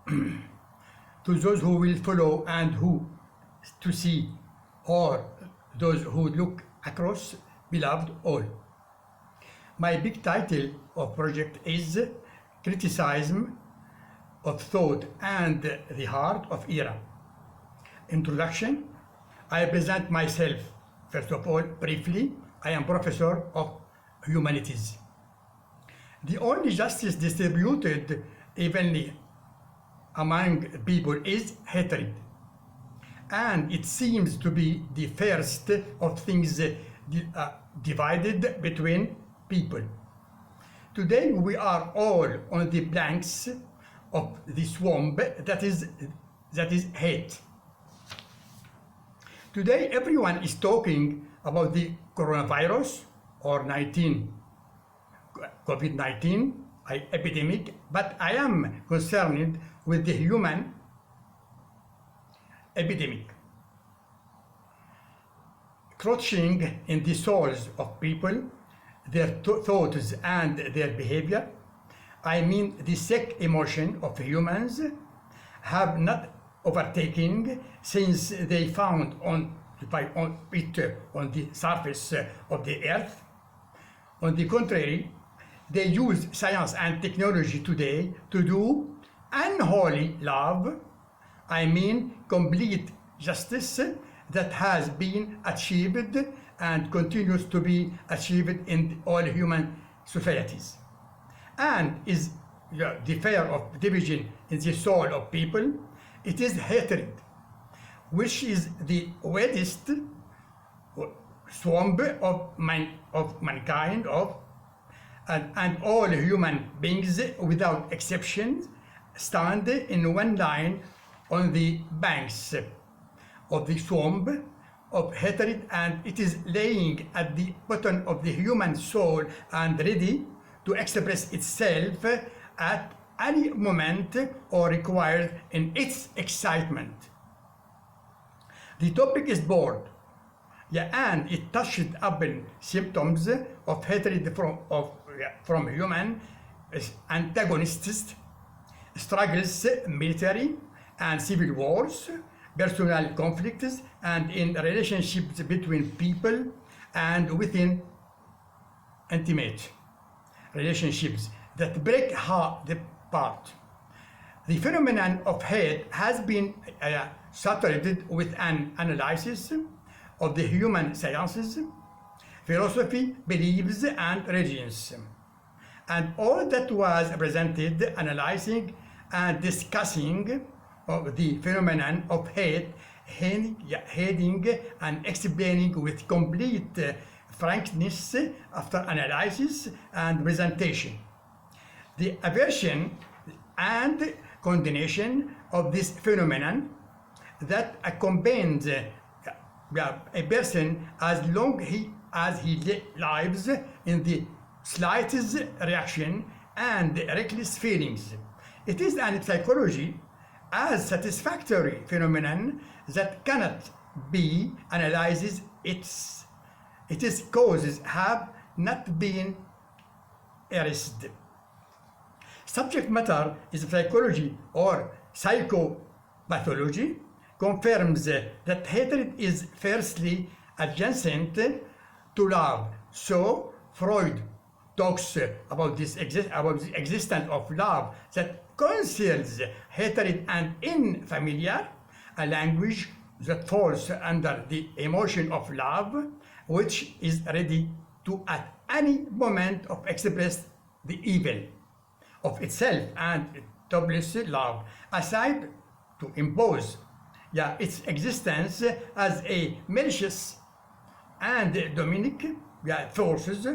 to those who will follow and who to see, or those who look across, beloved all. My big title of project is Criticism of Thought and the Heart of Era. Introduction. I present myself, first of all, briefly. I am Professor of Humanities. The only justice distributed evenly among people is hatred. And it seems to be the first of things divided between people. Today we are all on the banks of the swamp that is hate. Today everyone is talking about the coronavirus or COVID-19 epidemic, but I am concerned with the human epidemic, crouching in the souls of people, their thoughts and their behavior. I mean, the sick emotion of humans have not overtaken since they found on the surface of the earth. On the contrary, they use science and technology today to do unholy love. I mean, complete justice that has been achieved and continues to be achieved in all human societies, and is the fear of division in the soul of people. It is hatred, which is the widest swamp of mankind, and all human beings without exception stand in one line on the banks of the swamp of hatred, and it is laying at the bottom of the human soul and ready to express itself at any moment or required in its excitement. The topic is broad, and it touched upon symptoms of hatred from human antagonists, struggles, military and civil wars, personal conflicts, and in relationships between people and within intimate relationships that break the apart. The phenomenon of hate has been saturated with an analysis of the human sciences, philosophy, beliefs, and religions, and all that was presented analyzing and discussing of the phenomenon of hate, heading and explaining with complete frankness after analysis and presentation the aversion and condemnation of this phenomenon that accompanies a person as long as he lives in the slightest reaction and reckless feelings. It is an psychology as satisfactory phenomenon that cannot be analyzed. Its causes have not been erased. Subject matter is psychology or psychopathology confirms that hatred is firstly adjacent to love. So Freud talks about the existence of love that conceals hatred, and in familiar, a language that falls under the emotion of love, which is ready to at any moment of express the evil of itself and doubles love, aside to impose its existence as a malicious and demonic forces,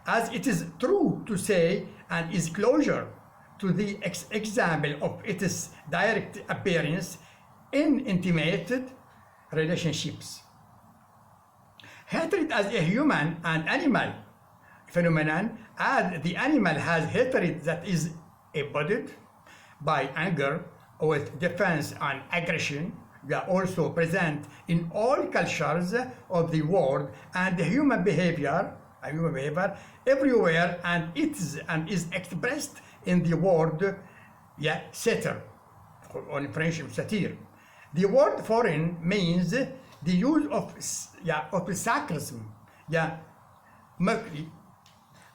as it is true to say, and is closer to the example of its direct appearance in intimate relationships. Hatred as a human and animal phenomenon, as the animal has hatred that is embodied by anger with defense and aggression, they are also present in all cultures of the world, and the human behavior everywhere, and is expressed in the word yeah, satire, or in French, satire. The word foreign means the use of, of sarcasm, mockery,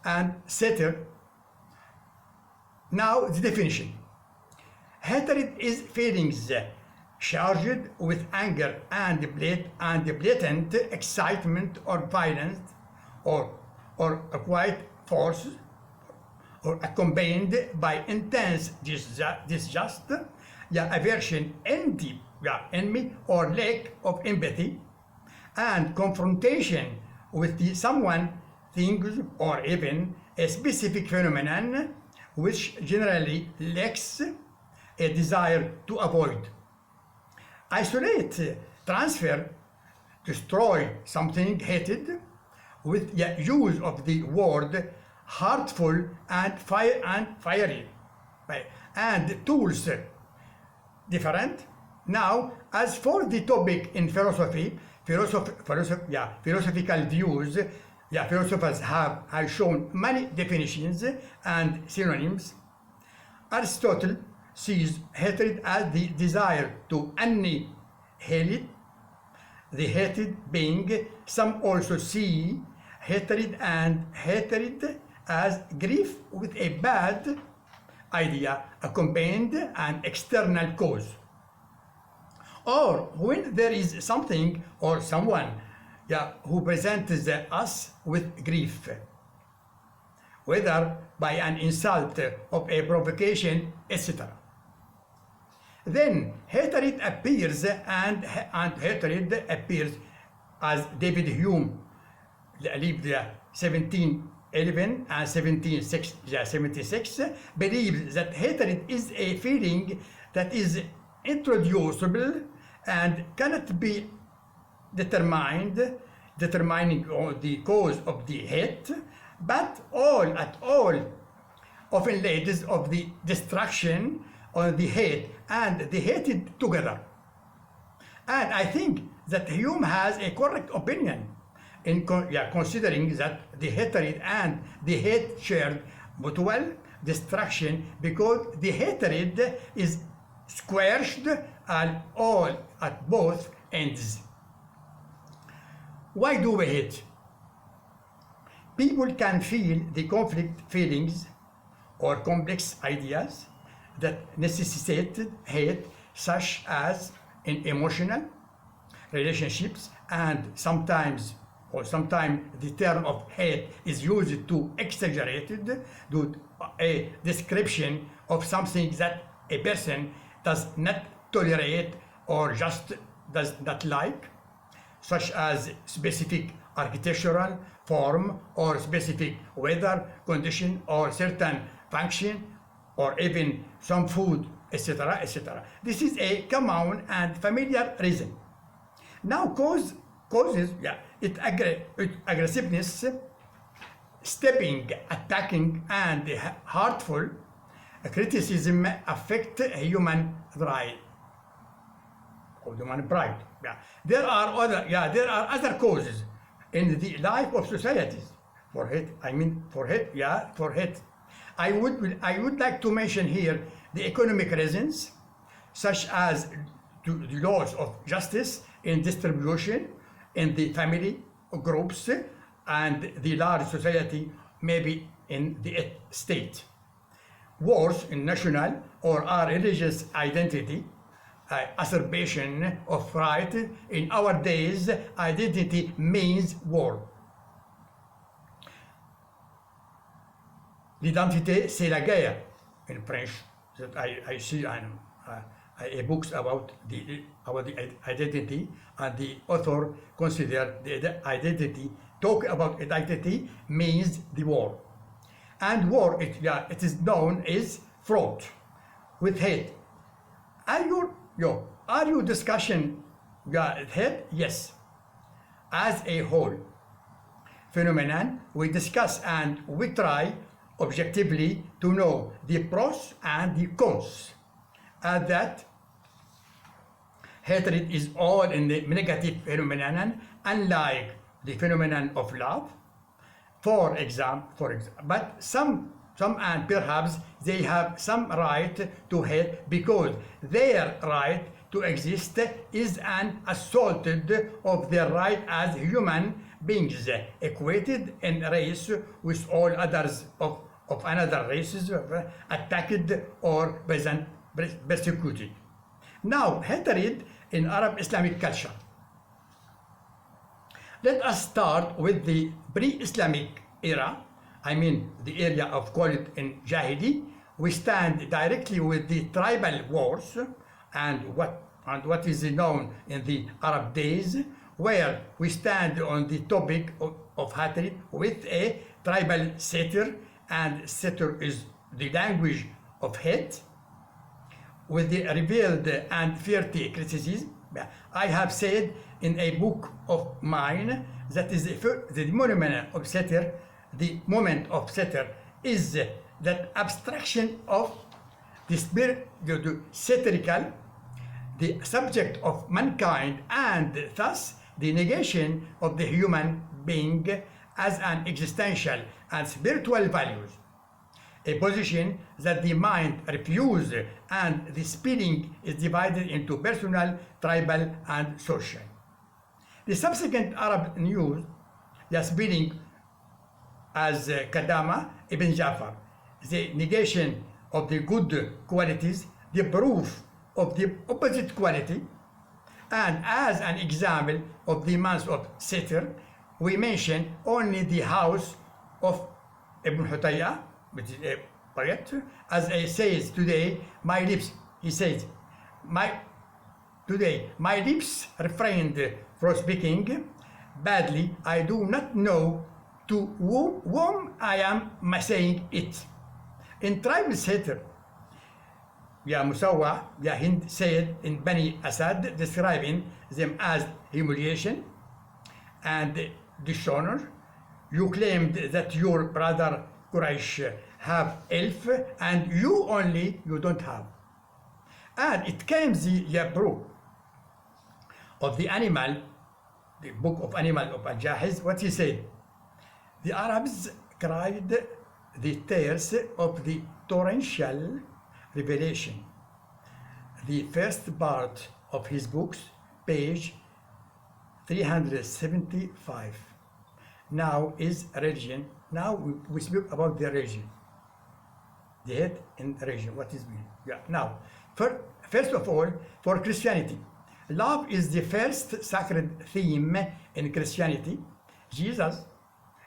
and satire. Now, the definition. Hatred is feelings charged with anger and blatant excitement or violence, or acquired force, or accompanied by intense disgust, aversion, envy, or lack of empathy, and confrontation with someone, things, or even a specific phenomenon which generally lacks a desire to avoid. Isolate, transfer, destroy something hated with the use of the word heartful and fiery, right, and tools different. Now, as for the topic in philosophical views, philosophers have shown many definitions and synonyms. Aristotle sees hatred as the desire to annihilate the hated being. Some also see hatred as grief with a bad idea accompanied an external cause, or when there is something or someone who presents us with grief, whether by an insult of a provocation, etc. Then hatred appears, and hatred appears as David Hume lived 1711 and 1776 believes that hatred is a feeling that is introducible and cannot be determining the cause of the hate, but at all often leads of the destruction on the hate and the hated together. And I think that Hume has a correct opinion in considering that the hatred and the hate shared mutual destruction, because the hatred is squashed at both ends. Why do we hate? People can feel the conflict feelings or complex ideas that necessitate hate, such as in emotional relationships, and sometimes the term of hate is used to exaggerate to a description of something that a person does not tolerate or just does not like, such as specific architectural form or specific weather condition or certain function or even some food, etc., etc. This is a common and familiar reason. Now causes aggressiveness, stepping, attacking, and hurtful criticism affect human pride. There are other causes in the life of societies for hate. For hate. I would like to mention here the economic reasons, such as the loss of justice in distribution in the family groups and the large society, maybe in the state. Wars in national or religious identity, usurpation of right. In our days, identity means war. L'identité, c'est la guerre, in French. That I see books about the identity, and the author considered the identity, talk about identity means the war. And war, it is known as fraught with hate. Are you discussing hate? Yes. As a whole phenomenon, we discuss and we try objectively to know the pros and the cons. And that hatred is all in the negative phenomenon, unlike the phenomenon of love. For example, but some some, and perhaps they have some right to hate because their right to exist is an assault of their right as human beings, equated in race with all others of another races, attacked or persecuted. Now, hatred in Arab Islamic culture. Let us start with the pre-Islamic era. I mean the area of call it in Jahili. We stand directly with the tribal wars and what is known in the Arab days, where we stand on the topic of hatred with a tribal satire, and satire is the language of hate, with the revealed and fierce criticism. I have said in a book of mine that is the monument of satire. The moment of satire is that abstraction of the spirit, the satirical, the subject of mankind, and thus the negation of the human being as an existential and spiritual values, a position that the mind refuses, and the spelling is divided into personal, tribal, and social. The subsequent Arab news, the spelling as Kadama ibn Jafar, the negation of the good qualities, the proof of the opposite quality, and as an example of the month of satire, we mention only the house of Ibn Hutayya, which is a poet, as he says today, my lips, he says, my lips refrained from speaking badly. I do not know to whom I am saying it. In tribal satire, Musawa, Hind said in Bani Asad, describing them as humiliation and dishonor. You claimed that your brother Quraysh have elf, and you don't have. And it came the book of the animal, the book of animal of Al-Jahiz, what he said. The Arabs cried the tears of the torrential revelation. The first part of his books, page 375. Now is religion. Now we speak about the religion. The head in religion. What is mean? Now, first of all, for Christianity, love is the first sacred theme in Christianity. Jesus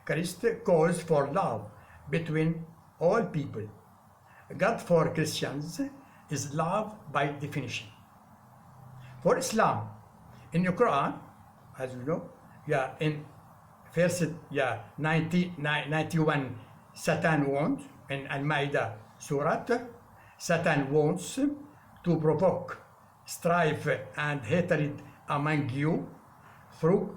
Christ calls for love between all people. God for Christians is love by definition. For Islam, in the Quran, as you know, in verse 91, Satan wants, in Al-Ma'idah Surah, Satan wants to provoke strife and hatred among you through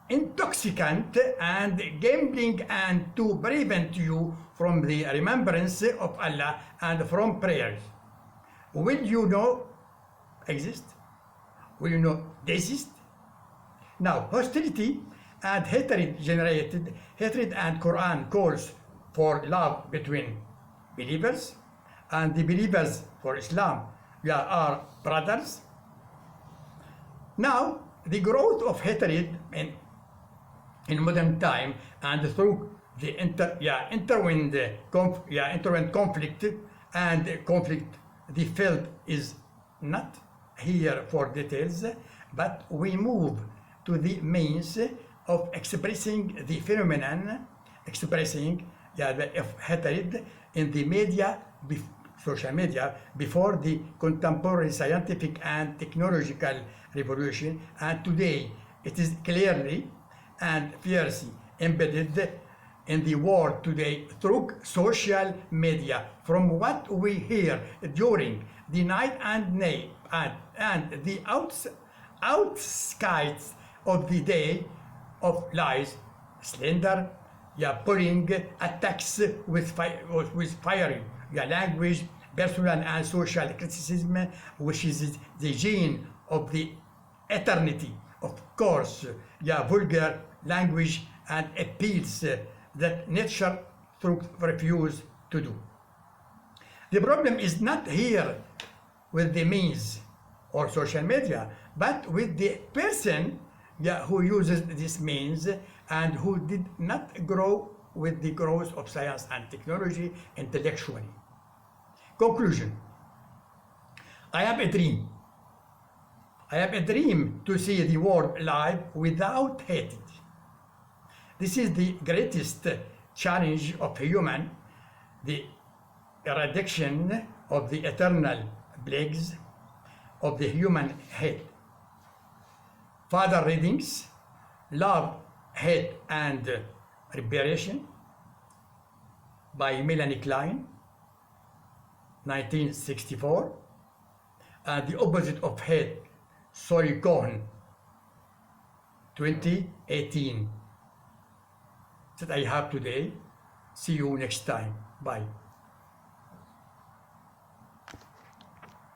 intoxicant and gambling, and to prevent you from the remembrance of Allah and from prayers. Will you know exist? Will you know desist? Now, hostility and hatred generated hatred, and Quran calls for love between believers, and the believers for Islam are brothers. Now, the growth of hatred in modern time and through the intertwined conflict and conflict, the field is not here for details, but we move to the means of expressing the phenomenon, expressing the hatred in the media, social media, before the contemporary scientific and technological revolution, and today it is clearly and fiercely embedded in the world today through social media. From what we hear during the night and day and the outskirts of the day of lies, slander, bullying, attacks with firing, language, personal and social criticism, which is the gene of the eternity. Of course, vulgar language and appeals that nature to refuse to do. The problem is not here with the means or social media, but with the person who uses this means and who did not grow with the growth of science and technology intellectually. Conclusion. I have a dream. I have a dream to see the world alive without hate. This is the greatest challenge of human, the eradication of the eternal plagues of the human hate. Further readings: Love, Hate, and Reparation by Melanie Klein, 1964, and The Opposite of Hate, Soli Cohen, 2018. That I have today. See you next time. Bye.